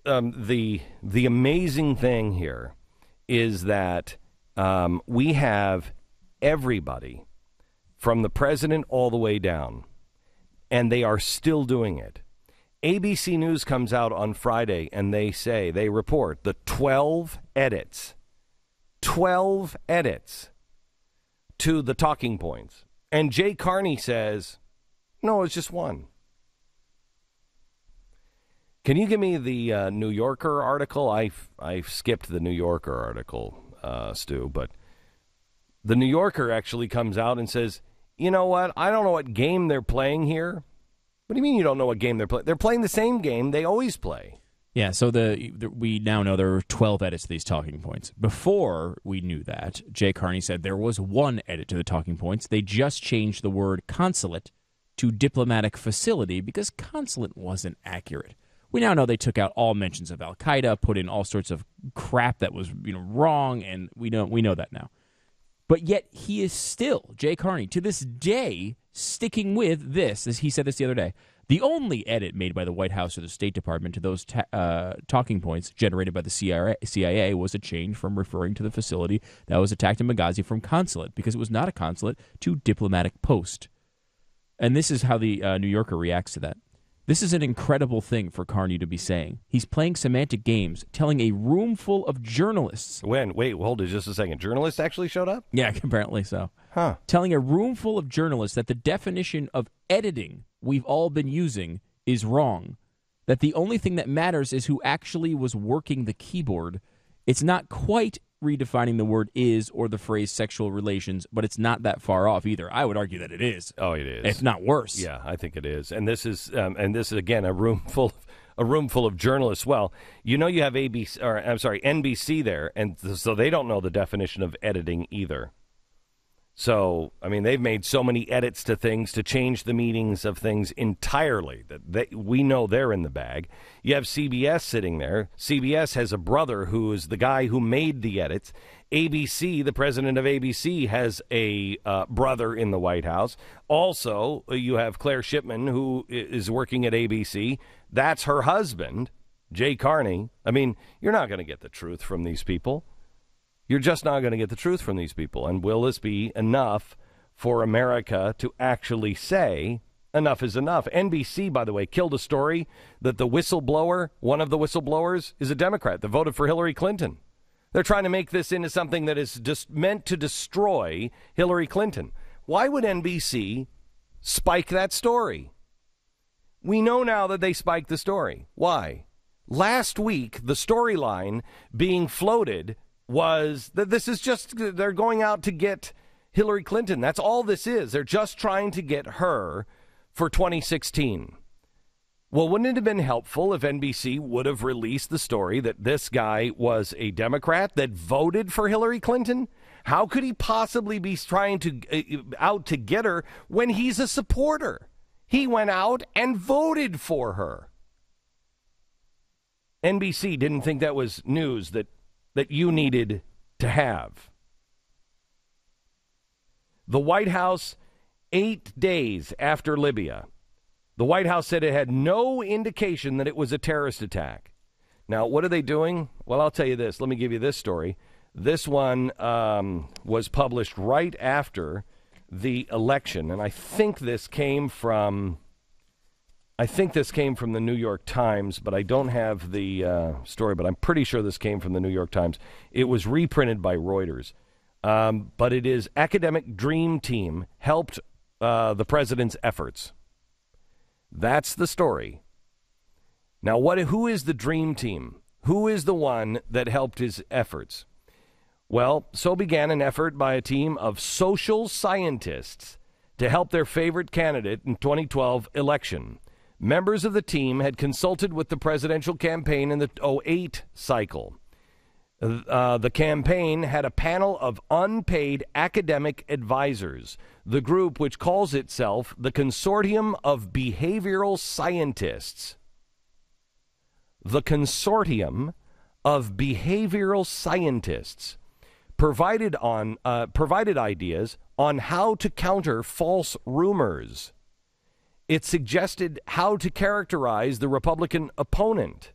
the amazing thing here is that we have everybody from the president all the way down, and they are still doing it. ABC News comes out on Friday, and they report the 12 edits to the talking points. And Jay Carney says, no, it's just one. Can you give me the New Yorker article? I skipped the New Yorker article, Stu, but the New Yorker actually comes out and says, you know what? I don't know what game they're playing here. What do you mean you don't know what game they're playing? They're playing the same game they always play. Yeah, so we now know there are 12 edits to these talking points. Before we knew that, Jay Carney said there was one edit to the talking points. They just changed the word consulate to diplomatic facility because consulate wasn't accurate. We now know they took out all mentions of Al-Qaeda, put in all sorts of crap that was wrong, and we know that now. But yet he is still, Jay Carney, to this day, sticking with this. As he said this the other day. The only edit made by the White House or the State Department to those talking points generated by the CIA was a change from referring to the facility that was attacked in Benghazi from consulate, because it was not a consulate, to diplomatic post. And this is how the New Yorker reacts to that. This is an incredible thing for Carney to be saying. He's playing semantic games, telling a room full of journalists. Wait, hold it just a second. Journalists actually showed up? Yeah, apparently so. Huh. Telling a room full of journalists that the definition of editing we've all been using is wrong. That the only thing that matters is who actually was working the keyboard. It's not quite redefining the word is or the phrase sexual relations, but it's not that far off either. I would argue that it is. Oh, it is. If not worse. Yeah, I think it is. And this is again a room full of journalists. Well, you have NBC there, and so they don't know the definition of editing either. So, I mean, they've made so many edits to things to change the meanings of things entirely that we know they're in the bag. You have CBS sitting there. CBS has a brother who is the guy who made the edits. ABC, the president of ABC, has a brother in the White House. Also, you have Claire Shipman, who is working at ABC. That's her husband, Jay Carney. I mean, you're not going to get the truth from these people. You're just not going to get the truth from these people. And will this be enough for America to actually say enough is enough? NBC, by the way, killed a story that the whistleblower, one of the whistleblowers, is a Democrat that voted for Hillary Clinton. They're trying to make this into something that is just meant to destroy Hillary Clinton. Why would NBC spike that story? We know now that they spiked the story. Why? Last week, the storyline being floated was that this is just, they're going out to get Hillary Clinton. That's all this is. They're just trying to get her for 2016. Well, wouldn't it have been helpful if NBC would have released the story that this guy was a Democrat that voted for Hillary Clinton? How could he possibly be trying to out to get her when he's a supporter? He went out and voted for her. NBC didn't think that was news that you needed to have. The White House, 8 days after Libya, the White House said it had no indication that it was a terrorist attack. Now, what are they doing? Well, I'll tell you this. Let me give you this story. This one was published right after the election, and I think this came from the New York Times, but I don't have the story, but I'm pretty sure this came from the New York Times. It was reprinted by Reuters. But it is Academic Dream Team helped the president's efforts. That's the story. Now, who is the Dream Team? Who is the one that helped his efforts? Well, so began an effort by a team of social scientists to help their favorite candidate in 2012 election. Members of the team had consulted with the presidential campaign in the 2008 cycle. The campaign had a panel of unpaid academic advisors. The group, which calls itself the Consortium of Behavioral Scientists, provided ideas on how to counter false rumors. It suggested how to characterize the Republican opponent.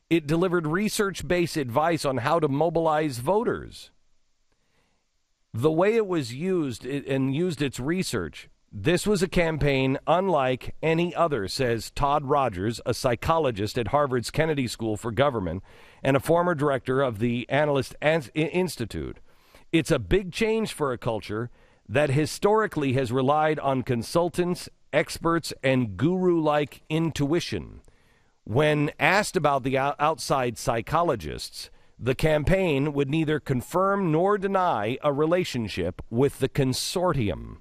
It delivered research-based advice on how to mobilize voters. The way it was used and used its research, this was a campaign unlike any other, says Todd Rogers, a psychologist at Harvard's Kennedy School for Government and a former director of the Analyst Institute. It's a big change for a culture that historically has relied on consultants, experts, and guru-like intuition. When asked about the outside psychologists, the campaign would neither confirm nor deny a relationship with the consortium.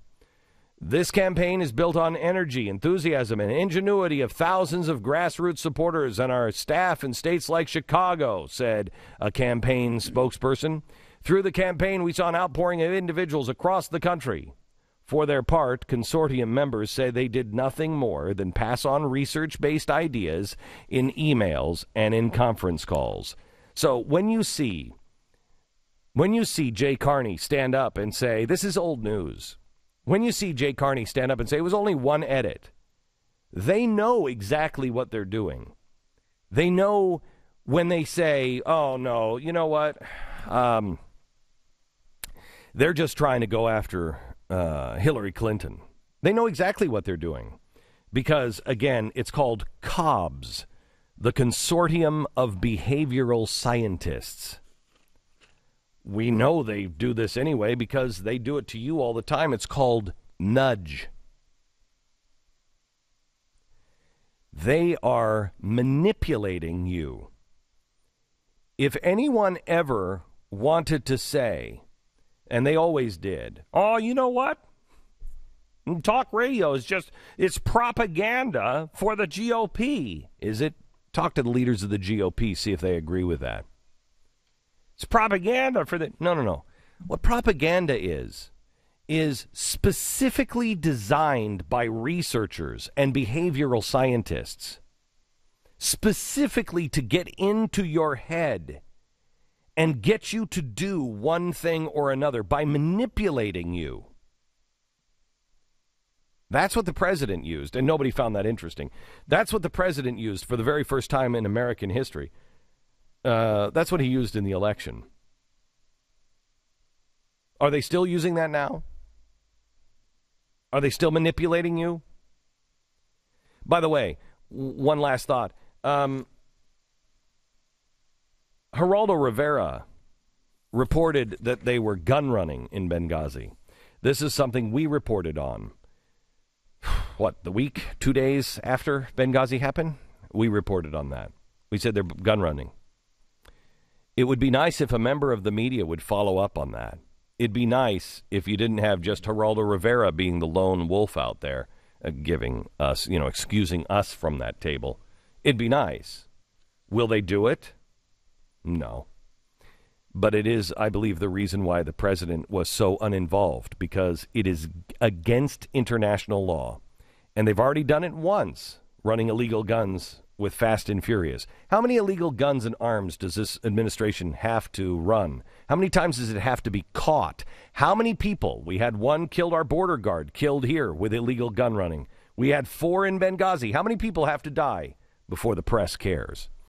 This campaign is built on energy, enthusiasm, and ingenuity of thousands of grassroots supporters and our staff in states like Chicago, said a campaign spokesperson. Through the campaign, we saw an outpouring of individuals across the country. For their part, consortium members say they did nothing more than pass on research-based ideas in emails and in conference calls. So when you see Jay Carney stand up and say, this is old news, when you see Jay Carney stand up and say it was only one edit, they know exactly what they're doing. They know when they say, oh, no, you know what? They're just trying to go after Hillary Clinton. They know exactly what they're doing because, again, it's called COBS, the Consortium of Behavioral Scientists. We know they do this anyway because they do it to you all the time. It's called nudge. They are manipulating you. If anyone ever wanted to say, and they always did, oh, you know what? Talk radio is it's propaganda for the GOP. Is it? Talk to the leaders of the GOP, see if they agree with that. It's propaganda for the... No. What propaganda is specifically designed by researchers and behavioral scientists, specifically to get into your head and get you to do one thing or another by manipulating you. That's what the president used, and nobody found that interesting. That's what the president used for the very first time in American history. That's what he used in the election. Are they still using that now? Are they still manipulating you? By the way, one last thought. Geraldo Rivera reported that they were gun running in Benghazi. This is something we reported on. What, the week, 2 days after Benghazi happened? We reported on that. We said they're gun running. It would be nice if a member of the media would follow up on that. It'd be nice if you didn't have just Geraldo Rivera being the lone wolf out there, giving us, excusing us from that table. It'd be nice. Will they do it? No. But it is, I believe, the reason why the president was so uninvolved, because it is against international law. And they've already done it once, running illegal guns with Fast and Furious. How many illegal guns and arms does this administration have to run? How many times does it have to be caught? How many people? We had one killed, our border guard killed here with illegal gun running. We had 4 in Benghazi. How many people have to die before the press cares?